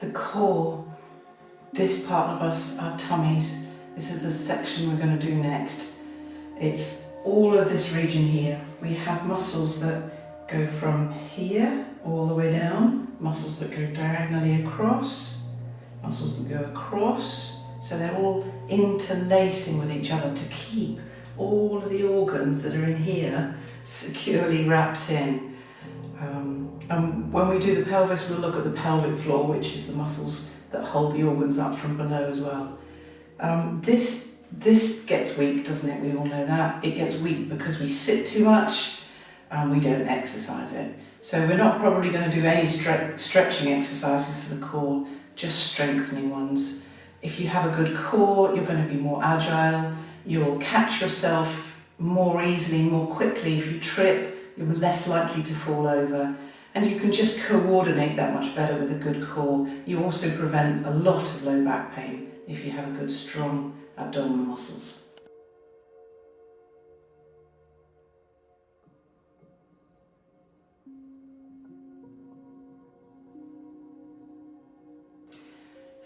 the core, this part of us, our tummies, this is the section we're going to do next. It's all of this region here. We have muscles that go from here all the way down, muscles that go diagonally across, muscles that go across. So they're all interlacing with each other to keep all of the organs that are in here securely wrapped in. And when we do the pelvis, we'll look at the pelvic floor, which is the muscles that hold the organs up from below as well. This gets weak, doesn't it? We all know that. It gets weak because we sit too much and we don't exercise it. So we're not probably going to do any stretching exercises for the core, just strengthening ones. If you have a good core, you're going to be more agile. You'll catch yourself more easily, more quickly. If you trip, you're less likely to fall over. And you can just coordinate that much better with a good core. You also prevent a lot of low back pain if you have a good, strong abdominal muscles.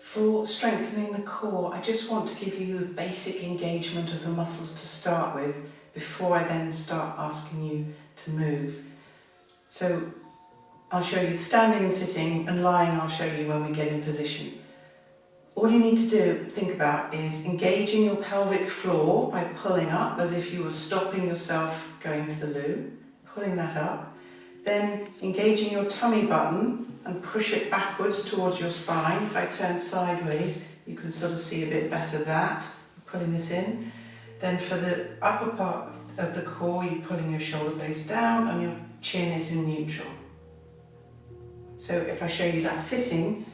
For strengthening the core, I just want to give you the basic engagement of the muscles to start with before I then start asking you to move. So I'll show you standing and sitting, and lying I'll show you when we get in position. All you need to think about is engaging your pelvic floor by pulling up as if you were stopping yourself going to the loo, pulling that up. Then engaging your tummy button and push it backwards towards your spine. If I turn sideways, you can sort of see a bit better that, pulling this in. Then for the upper part of the core, you're pulling your shoulder blades down and your chin is in neutral. So if I show you that sitting,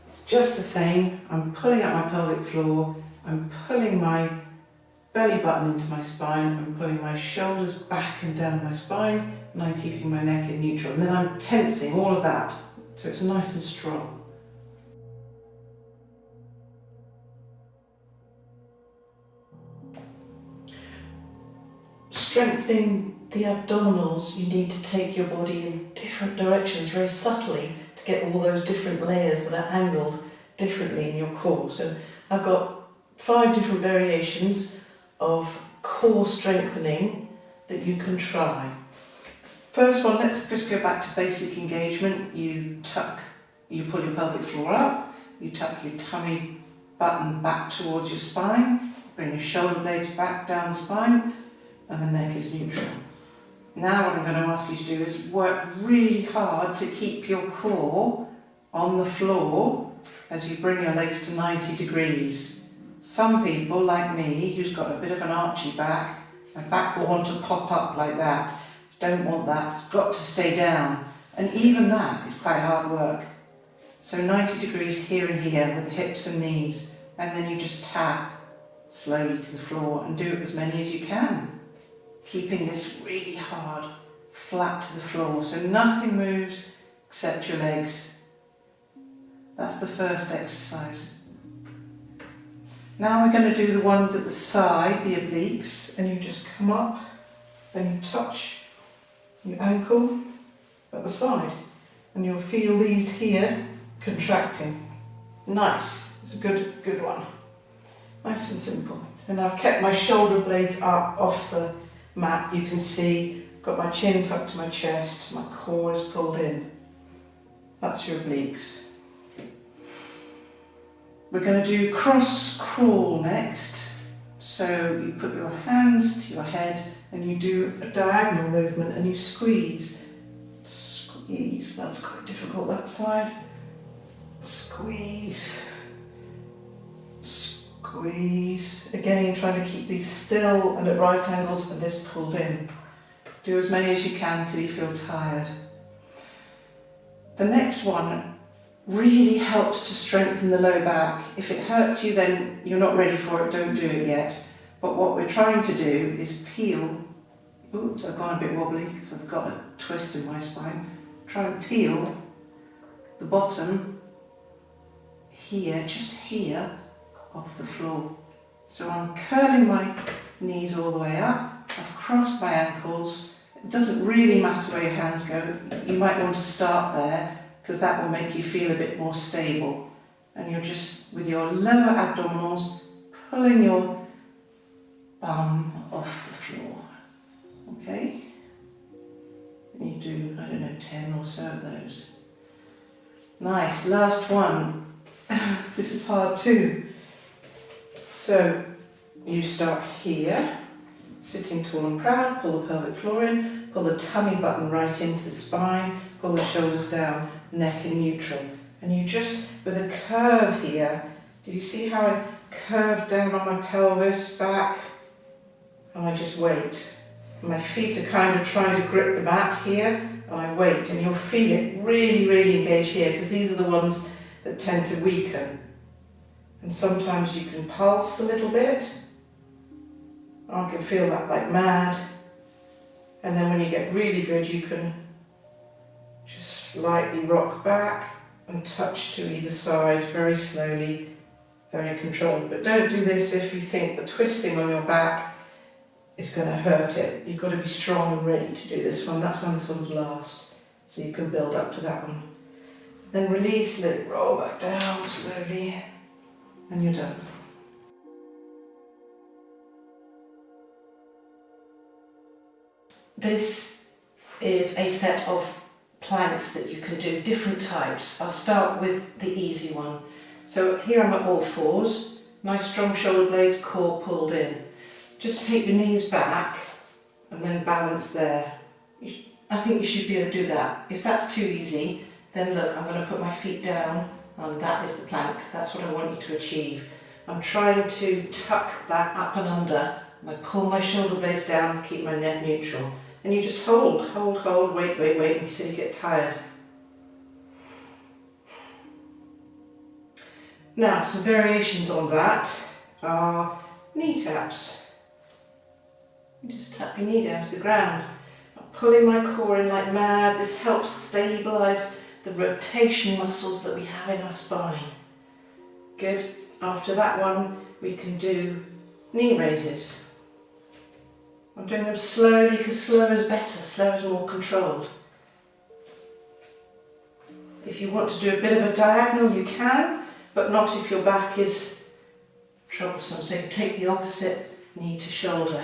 it's just the same. I'm pulling up my pelvic floor, I'm pulling my belly button into my spine, I'm pulling my shoulders back and down my spine, and I'm keeping my neck in neutral. And then I'm tensing all of that, so it's nice and strong. Strengthening the abdominals, you need to take your body in different directions very subtly to get all those different layers that are angled differently in your core. So I've got 5 different variations of core strengthening that you can try. First one, let's just go back to basic engagement. You pull your pelvic floor up, you tuck your tummy button back towards your spine, bring your shoulder blades back down the spine, and the neck is neutral. Now what I'm going to ask you to do is work really hard to keep your core on the floor as you bring your legs to 90 degrees. Some people, like me, who's got a bit of an archy back, my back will want to pop up like that. Don't want that, it's got to stay down. And even that is quite hard work. So 90 degrees here and here with the hips and knees, and then you just tap slowly to the floor and do it as many as you can. Keeping this really hard, flat to the floor, so nothing moves except your legs. That's the first exercise. Now we're going to do the ones at the side, the obliques, and you just come up and you touch your ankle at the side, and you'll feel these here contracting. Nice, it's a good one. Nice and simple. And I've kept my shoulder blades up off the mat. You can see, got my chin tucked to my chest, my core is pulled in. That's your obliques. We're going to do cross crawl next. So you put your hands to your head and you do a diagonal movement and you squeeze. Squeeze, that's quite difficult that side. Squeeze. Squeeze. Again, trying to keep these still and at right angles and this pulled in. Do as many as you can till you feel tired. The next one really helps to strengthen the low back. If it hurts you, then you're not ready for it, don't do it yet. But what we're trying to do is peel. Oops, I've gone a bit wobbly because I've got a twist in my spine. Try and peel the bottom here, just here, off the floor. So I'm curling my knees all the way up, I've crossed my ankles. It doesn't really matter where your hands go. You might want to start there because that will make you feel a bit more stable. And you're just, with your lower abdominals, pulling your bum off the floor. Okay? And you do, I don't know, 10 or so of those. Nice, last one. This is hard too. So you start here, sitting tall and proud, pull the pelvic floor in, pull the tummy button right into the spine, pull the shoulders down, neck in neutral. And you just, with a curve here, did you see how I curved down on my pelvis, back? And I just wait. My feet are kind of trying to grip the mat here, and I wait, and you'll feel it really, really engage here, because these are the ones that tend to weaken. And sometimes you can pulse a little bit. I can feel that like mad. And then when you get really good, you can just slightly rock back and touch to either side very slowly, very controlled. But don't do this if you think the twisting on your back is going to hurt it. You've got to be strong and ready to do this one. That's when this one's last. So you can build up to that one. Then release, let it roll back down slowly, and you're done. This is a set of planks that you can do, different types. I'll start with the easy one. So here I'm at all fours, nice strong shoulder blades, core pulled in. Just take your knees back and then balance there. I think you should be able to do that. If that's too easy, then look, I'm going to put my feet down, and that is the plank. That's what I want you to achieve. I'm trying to tuck that up and under. I pull my shoulder blades down, keep my neck neutral. And you just hold, wait until you get tired. Now, some variations on that are knee taps. You just tap your knee down to the ground. I'm pulling my core in like mad. This helps stabilise the rotation muscles that we have in our spine. Good. After that one, we can do knee raises. I'm doing them slowly because slow is better, slow is more controlled. If you want to do a bit of a diagonal, you can, but not if your back is troublesome. So you take the opposite knee to shoulder.